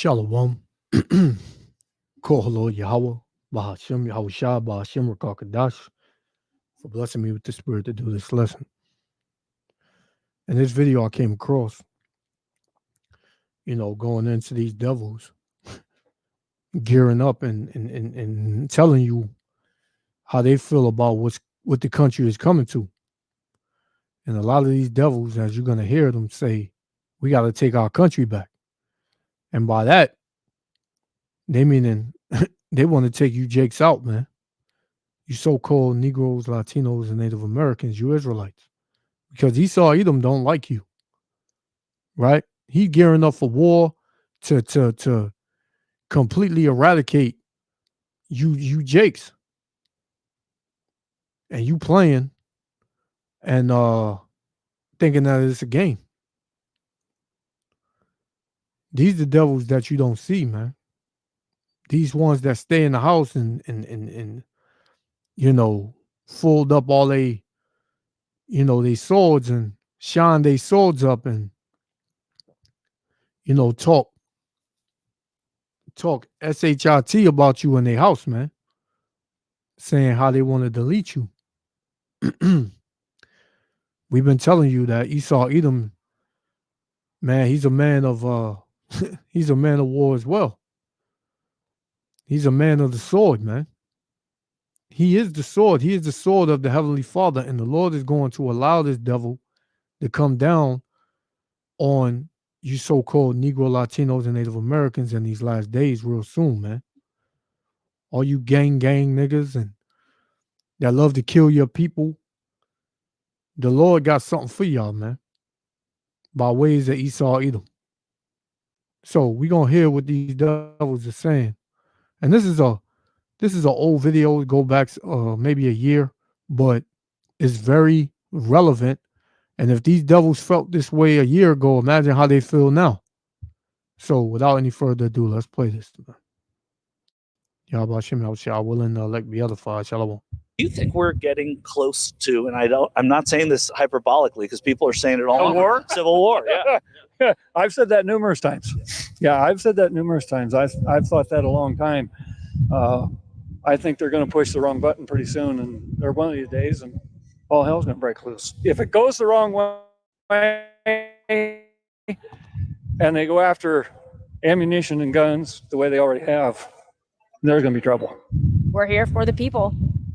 Shalom. Kohalo Yahweh, Bahashem Yahushua, Bahashem Rakakadash, for blessing me with the spirit to do this lesson. In this video, I came across, going into these devils, gearing up and telling you how they feel about what the country is coming to. And a lot of these devils, as you're going to hear them say, we got to take our country back. And by that, they meaning they want to take you Jakes out, man. You so-called Negroes, Latinos, and Native Americans, you Israelites. Because Esau Edom don't like you, right? He gearing up for war to completely eradicate you Jakes. And you playing and thinking that it's a game. These the devils that you don't see, man. These ones that stay in the house and fold up all they swords and shine their swords up and talk SHIT about you in their house, man. Saying how they want to delete you. We've been telling you that Esau Edom, man, he's a man of he's a man of war as well. He's a man of the sword, man. He is the sword. He is the sword of the Heavenly Father, and the Lord is going to allow this devil to come down on you so-called Negro, Latinos, and Native Americans in these last days real soon, man. All you gang niggas and that love to kill your people, the Lord got something for y'all, man, by ways of Esau Edom. So we gonna hear what these devils are saying, and this is an old video. Go back maybe a year, but it's very relevant. And if these devils felt this way a year ago, imagine how they feel now. So without any further ado, let's play this. Yahweh Shem Yahushua willing to elect the other five. Shalom. Do you think we're getting close to, and I'm not saying this hyperbolically because people are saying it all. War? Civil war, yeah. I've said that numerous times. Yeah, I've said that numerous times. I've thought that a long time. I think they're going to push the wrong button pretty soon, and they're one of these days, and all hell's going to break loose. If it goes the wrong way, and they go after ammunition and guns the way they already have, there's going to be trouble. We're here for the people.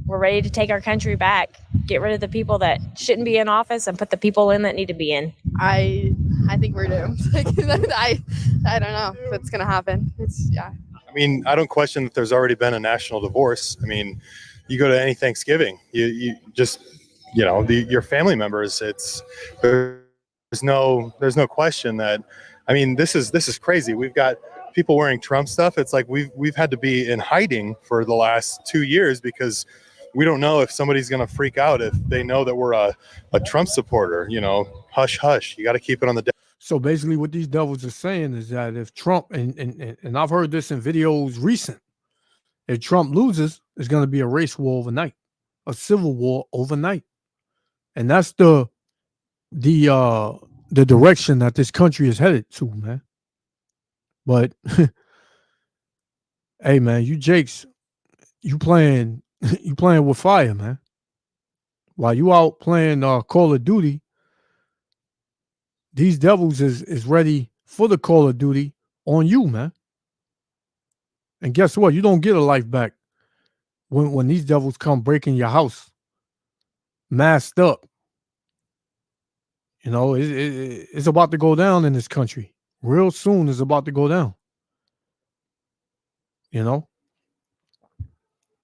We're ready to take our country back, get rid of the people that shouldn't be in office and put the people in that need to be in. I think we're doomed. I don't know if it's gonna happen. I mean, I don't question that there's already been a national divorce. I mean, you go to any Thanksgiving, you just your family members. There's no question that. I mean, this is crazy. We've got people wearing Trump stuff. It's like we've had to be in hiding for the last 2 years because we don't know if somebody's going to freak out if they know that we're a Trump supporter. Hush, hush. You got to keep it on the. So basically, what these devils are saying is that if Trump and I've heard this in videos recent, if Trump loses, it's going to be a race war overnight, a civil war overnight, and that's the direction that this country is headed to, man. But hey, man, you Jakes, you playing with fire, man. While you out playing Call of Duty, these devils is ready for the Call of Duty on you, man. And guess what? You don't get a life back when these devils come breaking your house, masked up. It's about to go down in this country. Real soon it's about to go down.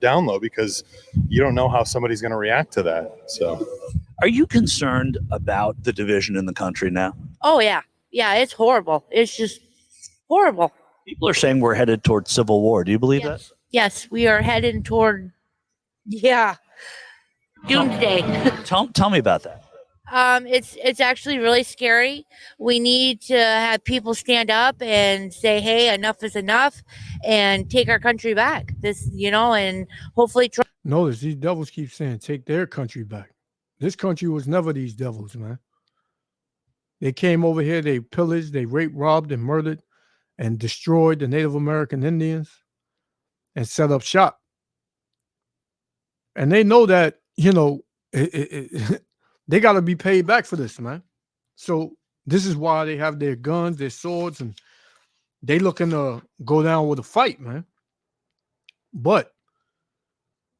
Down low because you don't know how somebody's going to react to that. So, are you concerned about the division in the country now? Oh yeah, it's horrible. It's just horrible. People are saying we're headed toward civil war. Do you believe that? Yes, we are headed toward doomsday. Tell me about that. It's actually really scary. We need to have people stand up and say, "Hey, enough is enough," and take our country back. And hopefully. Notice these devils keep saying, "Take their country back." This country was never these devils, man. They came over here, they pillaged, they raped, robbed, and murdered, and destroyed the Native American Indians and set up shop. And they know that, they got to be paid back for this, man. So this is why they have their guns, their swords, and they looking to go down with a fight, man. But,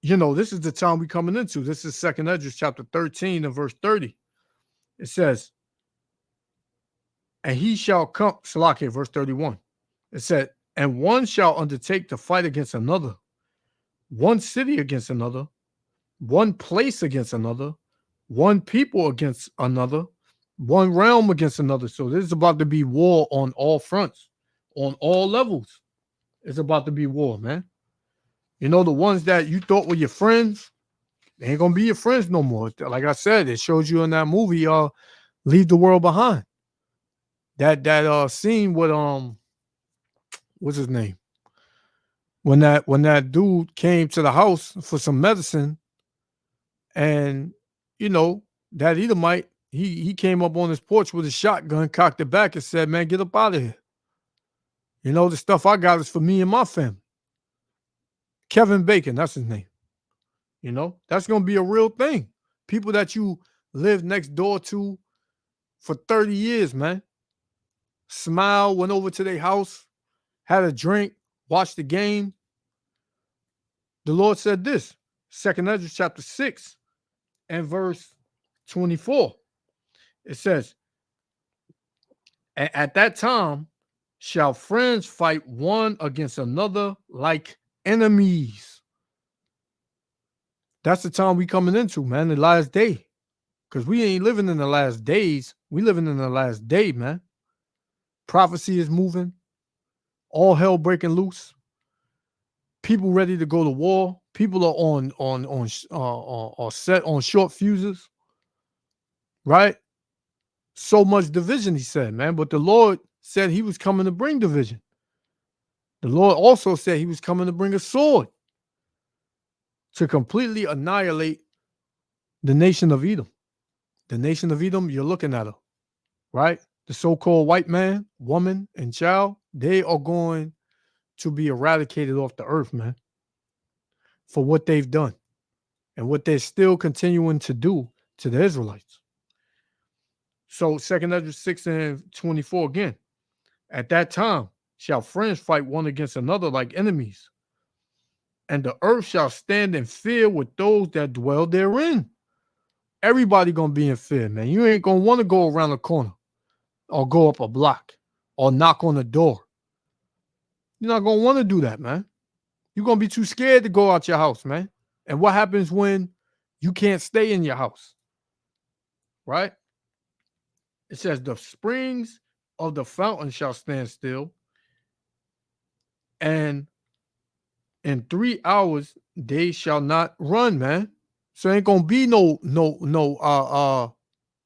this is the time we coming into. This is 2nd Esdras chapter 13 and verse 30. It says, and he shall come, Salaki, verse 31. It said, and one shall undertake to fight against another, one city against another, one place against another, one people against another, one realm against another. So this is about to be war on all fronts, on all levels. It's about to be war, man. The ones that you thought were your friends, they ain't gonna be your friends no more. Like I said, it shows you in that movie, Leave the World Behind. That scene with what's his name? When that dude came to the house for some medicine, and that Edomite, he came up on his porch with a shotgun, cocked it back, and said, "Man, get up out of here. The stuff I got is for me and my family." Kevin Bacon, that's his name. That's gonna be a real thing. People that you live next door to for 30 years, man. Smile, went over to their house, had a drink, watched the game. The Lord said this, 2nd Esdras chapter 6 and verse 24. It says, at that time shall friends fight one against another like enemies. That's the time we coming into, man, the last day. Because we ain't living in the last days. We living in the last day, man. Prophecy is moving. All hell breaking loose. People ready to go to war. People are set on short fuses. Right? So much division, he said, man. But the Lord said he was coming to bring division. The Lord also said he was coming to bring a sword to completely annihilate the nation of Edom. The nation of Edom, you're looking at her, right? The so-called white man, woman, and child, they are going to be eradicated off the earth, man, for what they've done and what they're still continuing to do to the Israelites. So 2nd Esdras 6 and 24 again. At that time shall friends fight one against another like enemies, and the earth shall stand in fear with those that dwell therein. Everybody gonna be in fear, man. You ain't gonna want to go around the corner or go up a block or knock on the door. You're not gonna want to do that, man. You're gonna be too scared to go out your house, man. And what happens when you can't stay in your house? Right? It says the springs of the fountain shall stand still, and in 3 hours they shall not run, man. So ain't gonna be no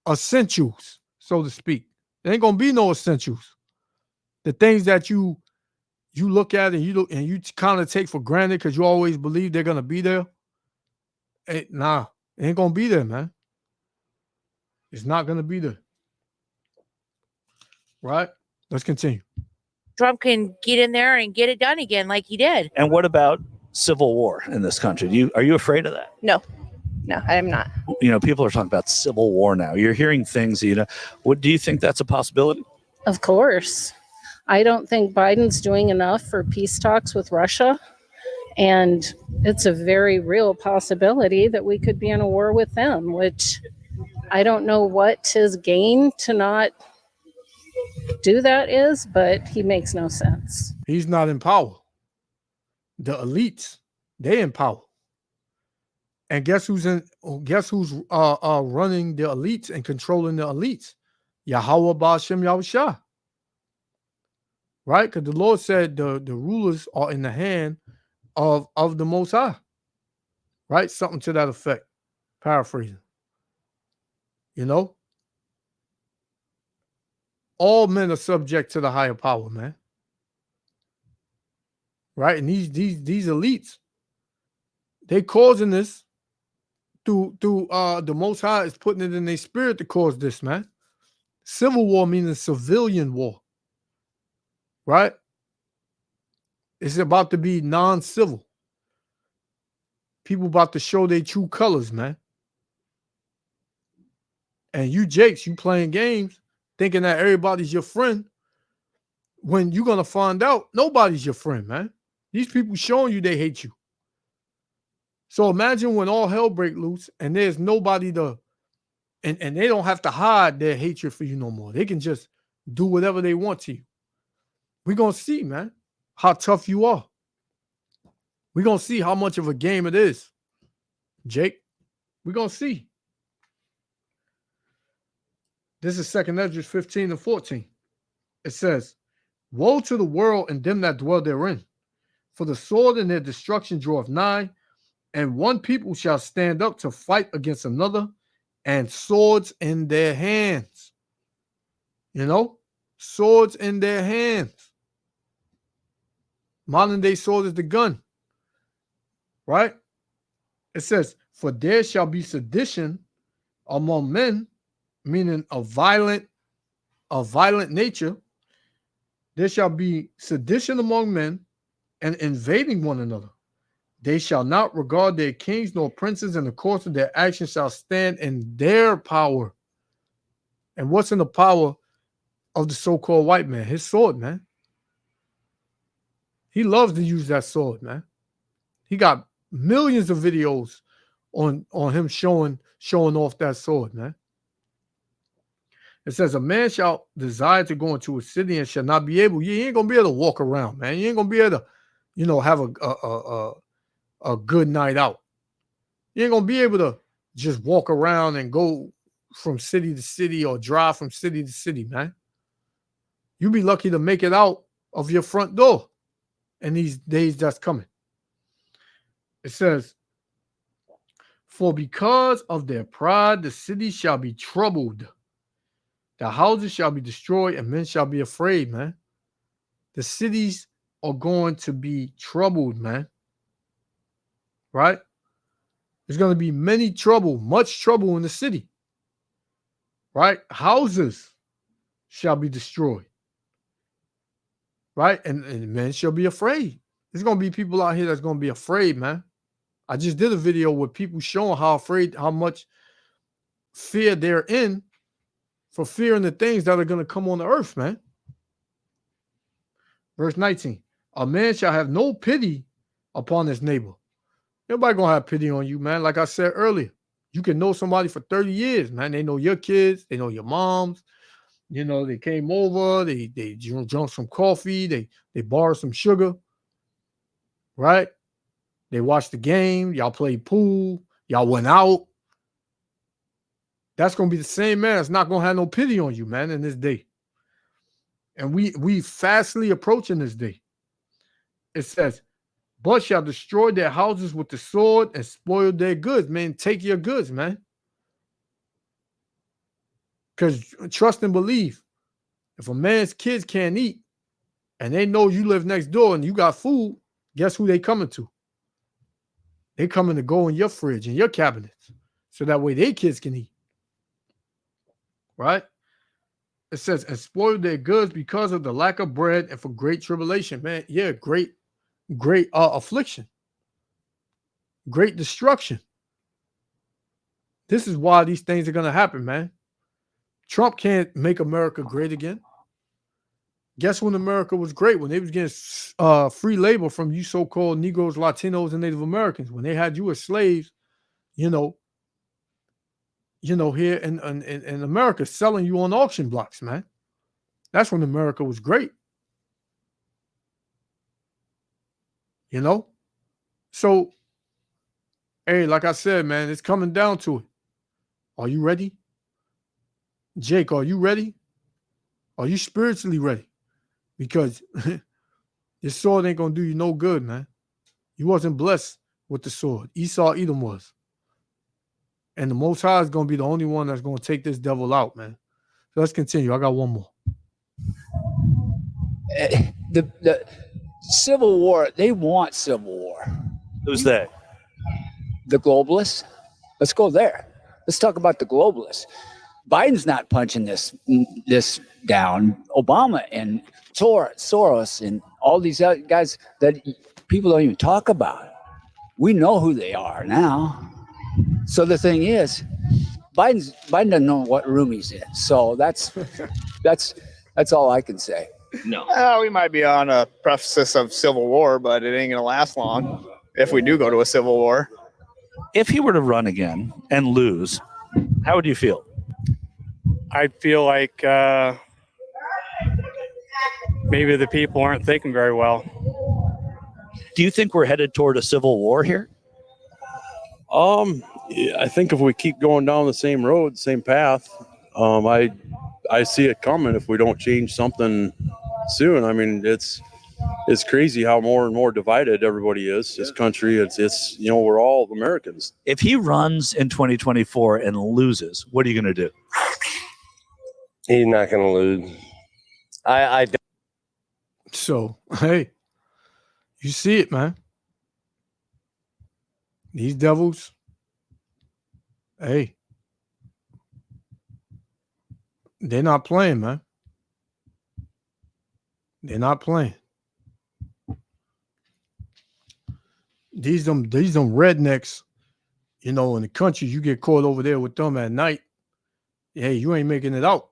essentials, so to speak. There ain't gonna be no essentials. The things that you look at and you kind of take for granted because you always believe they're gonna be there. It ain't gonna be there, man. It's not gonna be there. Right? Let's continue. Trump can get in there and get it done again like he did. And what about civil war in this country? Are you afraid of that? No, I am not. People are talking about civil war now. You're hearing things, what do you think that's a possibility? Of course. I don't think Biden's doing enough for peace talks with Russia. And it's a very real possibility that we could be in a war with them, which I don't know what his gain to not do that is, but he makes no sense. He's not in power. The elites, they in power. And guess who's running the elites and controlling the elites? Yahweh Ba'ashem Yahushua. Right? Because the Lord said the rulers are in the hand of the Most High. Right? Something to that effect. Paraphrasing. All men are subject to the higher power, man. Right? And these elites, they causing this through the Most High is putting it in their spirit to cause this, man. Civil war meaning civilian war. Right? It's about to be non-civil. People about to show their true colors, man. And you Jakes, you playing games, thinking that everybody's your friend, when you're going to find out nobody's your friend, man. These people showing you they hate you. So imagine when all hell break loose and there's nobody to, and they don't have to hide their hatred for you no more. They can just do whatever they want to you. We're going to see, man, how tough you are. We're going to see how much of a game it is. Jake, we're going to see. This is 2 Esdras 15 and 14. It says, woe to the world and them that dwell therein, for the sword and their destruction draweth nigh, and one people shall stand up to fight against another, and swords in their hands. You know, swords in their hands. Modern day sword is the gun, right? It says, for there shall be sedition among men, meaning a violent nature. There shall be sedition among men and invading one another. They shall not regard their kings nor princes, and the course of their actions shall stand in their power. And what's in the power of the so-called white man? His sword, man. He loves to use that sword, man. He got millions of videos on him showing off that sword, man. It says, a man shall desire to go into a city and shall not be able. You ain't gonna be able to walk around, man. You ain't gonna be able to, you know, have a good night out. You ain't gonna be able to just walk around and go from city to city or drive from city to city, man. You'll be lucky to make it out of your front door in these days that's coming. It says, for because of their pride, the city shall be troubled. The houses shall be destroyed and men shall be afraid, man. The cities are going to be troubled, man. Right? There's going to be much trouble in the city. Right? Houses shall be destroyed. Right? And men shall be afraid. There's going to be people out here that's going to be afraid, man. I just did a video with people showing how much fear they're in for fearing the things that are going to come on the earth, man. Verse 19, a man shall have no pity upon his neighbor. Nobody going to have pity on you, man. Like I said earlier, you can know somebody for 30 years, man. They know your kids. They know your moms. You know, they came over. They drank some coffee. They borrowed some sugar, right? They watched the game. Y'all played pool. Y'all went out. That's going to be the same man that's not going to have no pity on you, man, in this day. And we fastly approaching this day. It says, but shall destroy their houses with the sword and spoil their goods. Man, take your goods, man. Because trust and believe, if a man's kids can't eat and they know you live next door and you got food, guess who they coming to? They coming to go in your fridge and your cabinets so that way their kids can eat. Right? It says, and spoil their goods because of the lack of bread and for great tribulation. Man, yeah, great affliction. Great destruction. This is why these things are going to happen, man. Trump can't make America great again. Guess when America was great? When they was getting free labor from you so-called Negroes, Latinos, and Native Americans. When they had you as slaves, you know, here in America, selling you on auction blocks, man. That's when America was great. You know? So, hey, like I said, man, it's coming down to it. Are you ready? Jake, are you ready? Are you spiritually ready? Because this sword ain't going to do you no good, man. You wasn't blessed with the sword. Esau, Edom was. And the Most High is going to be the only one that's going to take this devil out, man. So let's continue. I got one more. The Civil War, they want Civil War. Who's they? The globalists. Let's go there. Let's talk about the globalists. Biden's not punching this down. Obama and Soros and all these other guys that people don't even talk about. We know who they are now. So the thing is, Biden doesn't know what room he's in. So that's all I can say. No. We might be on a precipice of civil war, but it ain't gonna last long if we do go to a civil war. If he were to run again and lose, how would you feel? I'd feel like maybe the people aren't thinking very well. Do you think we're headed toward a civil war here? I think if we keep going down the same road, same path, I see it coming if we don't change something soon. I mean, it's crazy how more and more divided everybody is. This country, it's we're all Americans. If he runs in 2024 and loses, what are you going to do? He's not going to lose. I So, hey, you see it, man. These devils, hey, they're not playing, man. They're not playing. These them rednecks, in the country, you get caught over there with them at night. Hey, you ain't making it out.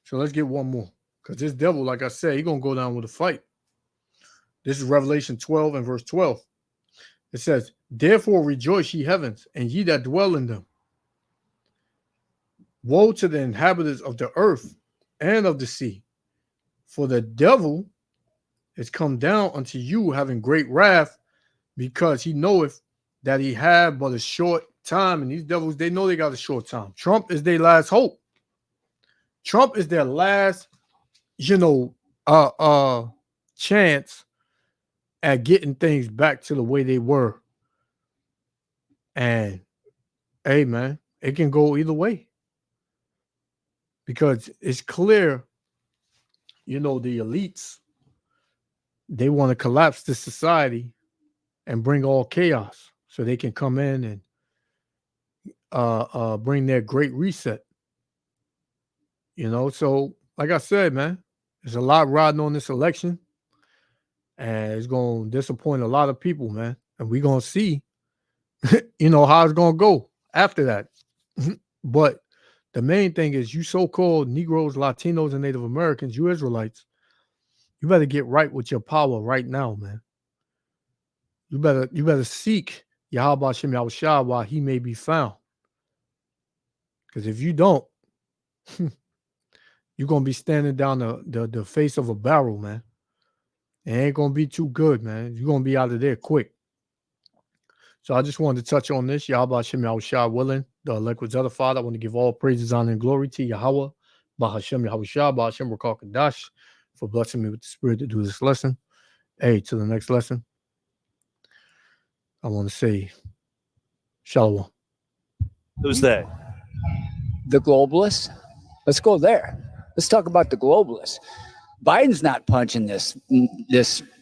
So let's get one more. Because this devil, like I said, he's going to go down with a fight. This is Revelation 12 and verse 12. It says, therefore rejoice, ye heavens, and ye that dwell in them. Woe to the inhabitants of the earth and of the sea, for the devil is come down unto you having great wrath, because he knoweth that he had but a short time. And these devils, they know they got a short time. Trump is their last hope. Trump is their last, chance at getting things back to the way they were. And hey, man, it can go either way. Because it's clear, the elites, they want to collapse the society and bring all chaos so they can come in and bring their great reset. So like I said, man, there's a lot riding on this election, and it's going to disappoint a lot of people, man. And we're going to see, how it's going to go after that. But the main thing is, you so-called Negroes, Latinos, and Native Americans, you Israelites, you better get right with your power right now, man. You better seek Yahweh Shem Yahushua while he may be found. Because if you don't, you're going to be standing down the face of a barrel, man. It ain't going to be too good, man. You're going to be out of there quick. So I just wanted to touch on this. Yahweh Shem Yahushua willing, the liquid's other Father. I want to give all praises, honor, and glory to Yahweh, Bahashem Yahushua, Bahashem Rakal Kadash, for blessing me with the Spirit to do this lesson. Hey, to the next lesson, I want to say Shalom. Who's they? The globalists. Let's go there. Let's talk about the globalists. Biden's not punching this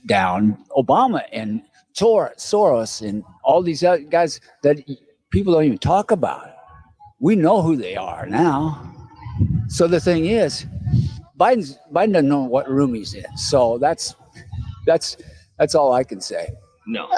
down. Obama and Soros and all these other guys that people don't even talk about. We know who they are now. So the thing is, Biden doesn't know what room he's in. So that's all I can say. No.